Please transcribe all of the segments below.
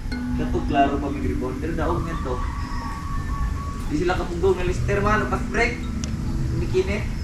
Kato klaro pa may rebound. Pero daog nga to. Di sila kapugong ng lister man. Pas break. Kumikine.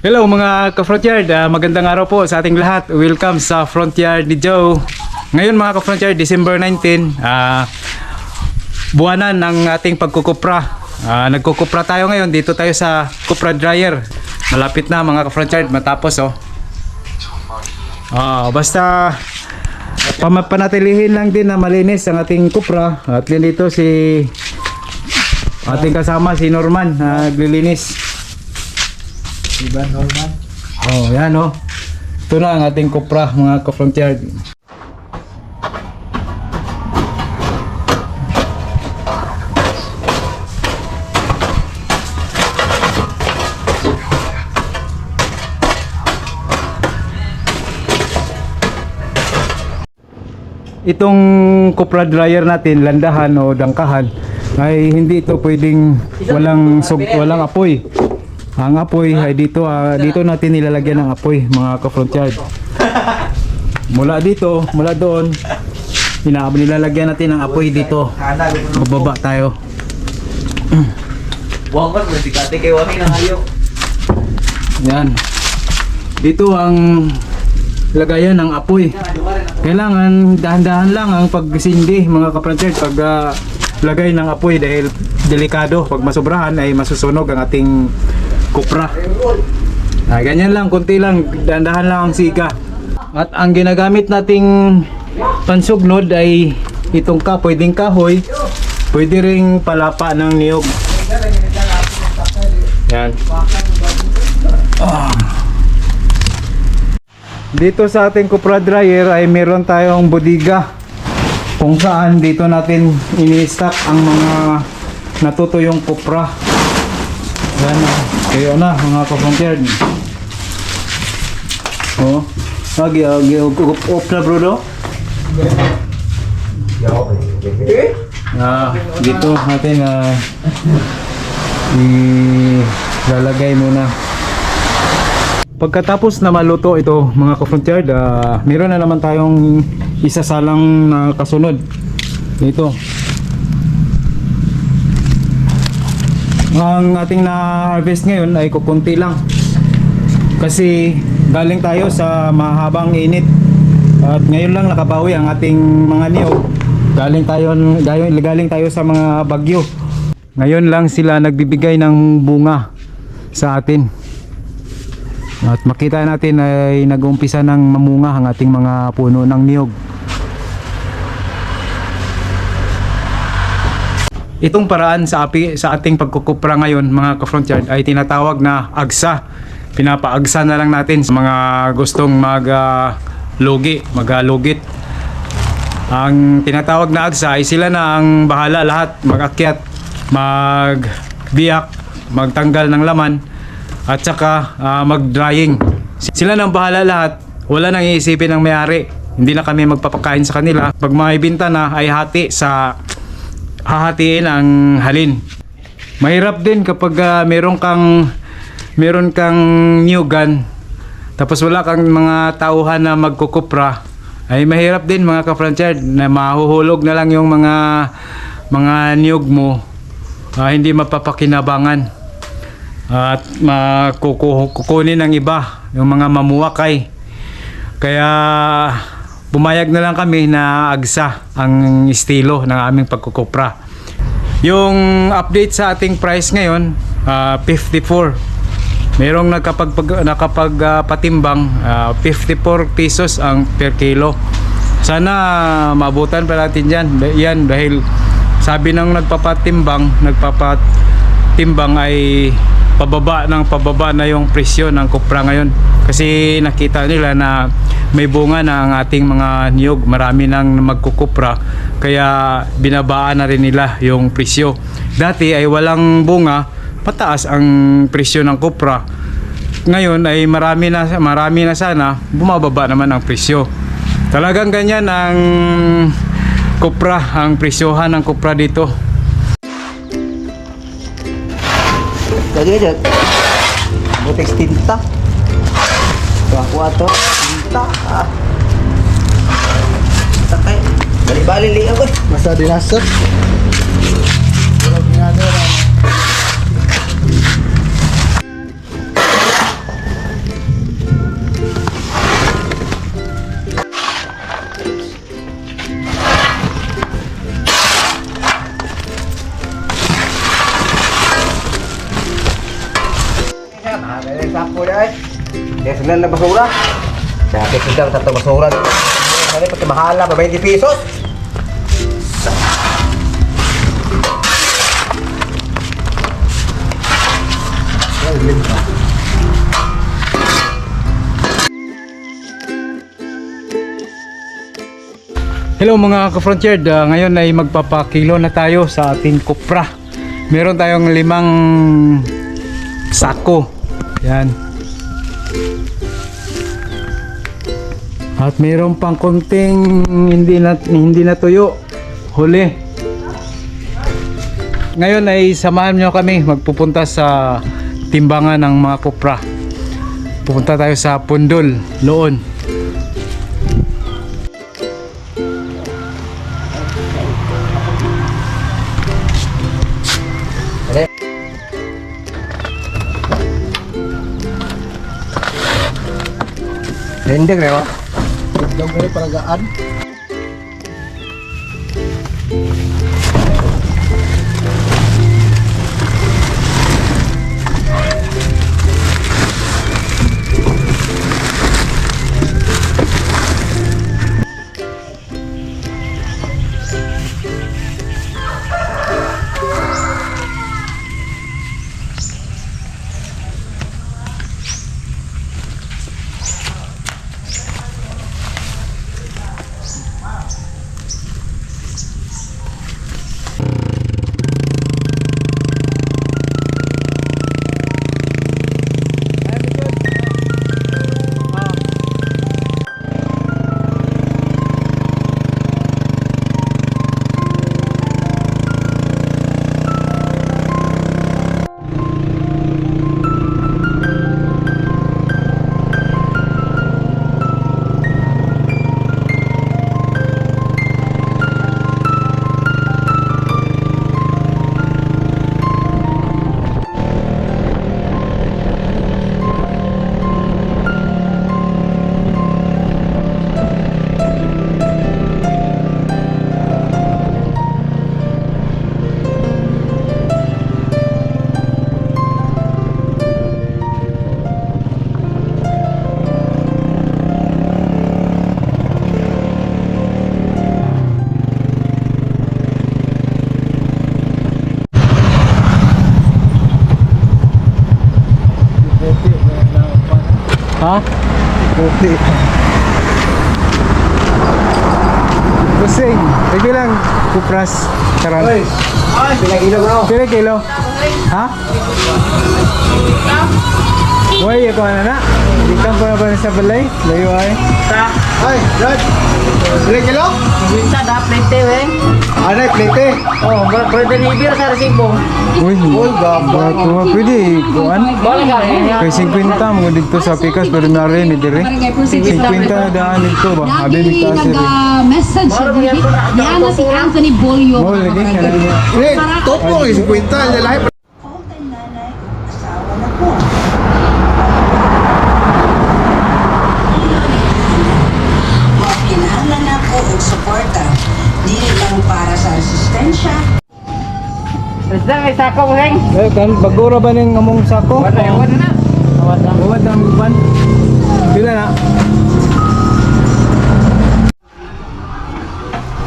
Hello mga ka-Frontyard, magandang araw po sa ating lahat. Welcome sa Frontyard ni Joe. Ngayon mga ka-Frontyard, December 19, buwanan ng ating pagkukupra. Nagkukupra tayo ngayon, dito tayo sa Cupra Dryer. Malapit na mga ka-Frontyard, matapos oh. Basta panatilihin lang din na malinis ang ating Cupra. At dito si ating kasama si Norman, naglilinis. Diba Norman? Oh, yan oh. Ito na ang ating Cupra mga ka-Frontyard. Itong Cupra Dryer natin, landahan o dangkahan, ay hindi ito pwedeng walang apoy. Ang apoy ay dito natin nilalagyan ng apoy mga ka-Frontyard. Mula dito, mula doon, nilalagyan natin ng apoy dito. Bababa tayo. Buwang man, hindi kate kayo wangin ang ayaw. Yan. Dito ang lagayan ng apoy. Kailangan dahan-dahan lang ang pagsindi mga ka-Frontyard pag lagay ng apoy dahil delikado. Pag masobrahan ay masusunog ang ating Cupra. Ganyan lang, konti lang, dahan-dahan lang ang siga. At ang ginagamit nating pansugnod ay itong pwedeng kahoy, pwede ring palapa ng niyog. Yan. Dito sa ating Cupra Dryer ay meron tayong bodega kung saan dito natin ini-stock ang mga natutuyong Cupra. Yan. Kaya na mga ka-Frontyard. Oh, lagi off na bro do. Dito natin ilalagay muna. Pagkatapos na maluto ito mga ka-Frontyard, meron na naman tayong isasalang na kasunod. Ito. Ang ating na-harvest ngayon ay kukunti lang kasi galing tayo sa mahabang init at ngayon lang nakabawi ang ating mga niyog. Galing tayo sa mga bagyo. Ngayon lang sila nagbibigay ng bunga sa atin at makita natin ay nag-uumpisa ng mamunga ang ating mga puno ng niyog. Itong paraan sa ating pagkukupra ngayon mga ka-Frontyard ay tinatawag na agsa. Pinapaagsa na lang natin sa mga gustong maglugit. Ang tinatawag na agsa ay sila na ang bahala lahat mag-akyat, magbiyak, magtanggal ng laman at saka mag-drying. Sila na ang bahala lahat, wala nang iisipin ng may-ari. Hindi na kami magpapakain sa kanila. Pag maibenta na ay hahatiin ang halin. Mahirap din kapag meron kang niyugan tapos wala kang mga tauhan na magkukupra, ay mahirap din mga ka-Frontyard na mahuhulog na lang yung mga niyog mo, hindi mapapakinabangan. at kukunin ng iba, yung mga mamuwakay. Kaya pumayag na lang kami na agsa ang estilo ng aming pagkukupra. Yung update sa ating price ngayon, 54. Merong nakapagpatimbang 54 pesos ang per kilo. Sana maabutan pa natin yan dahil sabi ng nagpapatimbang ay pababa na yung presyo ng kupra ngayon. Kasi nakita nila na may bunga na ang ating mga niyog, marami nang magkukupra, kaya binabaan na rin nila yung presyo. Dati ay walang bunga, mataas ang presyo ng kupra. Ngayon ay marami na sana, bumababa naman ang presyo. Talagang ganyan ang kupra, ang presyohan ng kupra dito. Lagi aja. Botex tinta. Aku ato tinta. Takay. Bali-bali li ako. Masa dinasot. Wala ginagawa. Sapo dahil. Kaya sunan na basura. Kaya kitidang tato basura. Kaya pati mahala, 20 pesos. Hello mga ka-frontier, ngayon ay magpapakilo na tayo sa ating kupra. Meron tayong 5 sako. Yan. At meron pang konting hindi na tuyo. Huli. Ngayon ay samahan nyo kami magpupunta sa timbangan ng mga kupra. Pupunta tayo sa Pundol, Loon. Rendeng na yun. Daw ko yung palagaan. Ha? Puti. Busing. Lagi lang. Kupras. Karan. Ay, pilang ilaw mo. Pila kilo? Ha? Uy, ako na. Ikan ko na ba sa balay? Layo ay. Ay, Rod. Pilang kilo? Minta dah plate weh. Ano yung plate? Oh, berdeliver sa resibo. Uy, gamba. pwede. Kuan? Boleh kan? Kay 50 mo dito sa Pikas pero na rin ni dire. 50 na daan dito ba? Abi mi kasi rin. Message niya na si Anthony Bolio. Mo lagi kana. Eh, topo yung 50. Lalaki. Oo, kay nanay, asawa Diyan may sako weng. Eh, kan bagura ba ning among sako? Wala na. Buwad ang uban. Sila na.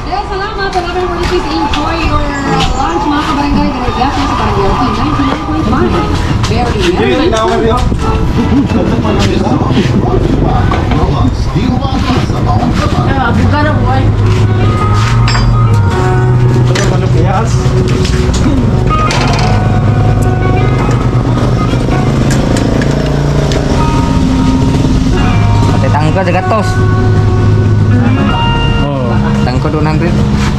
Kaya salamat sa namin for this enjoy your lunch mga kabarangay. Dahil sa Barangay LP 99.5. Very Buka na boy. Pati tangko 100. Oh. Tangko 200.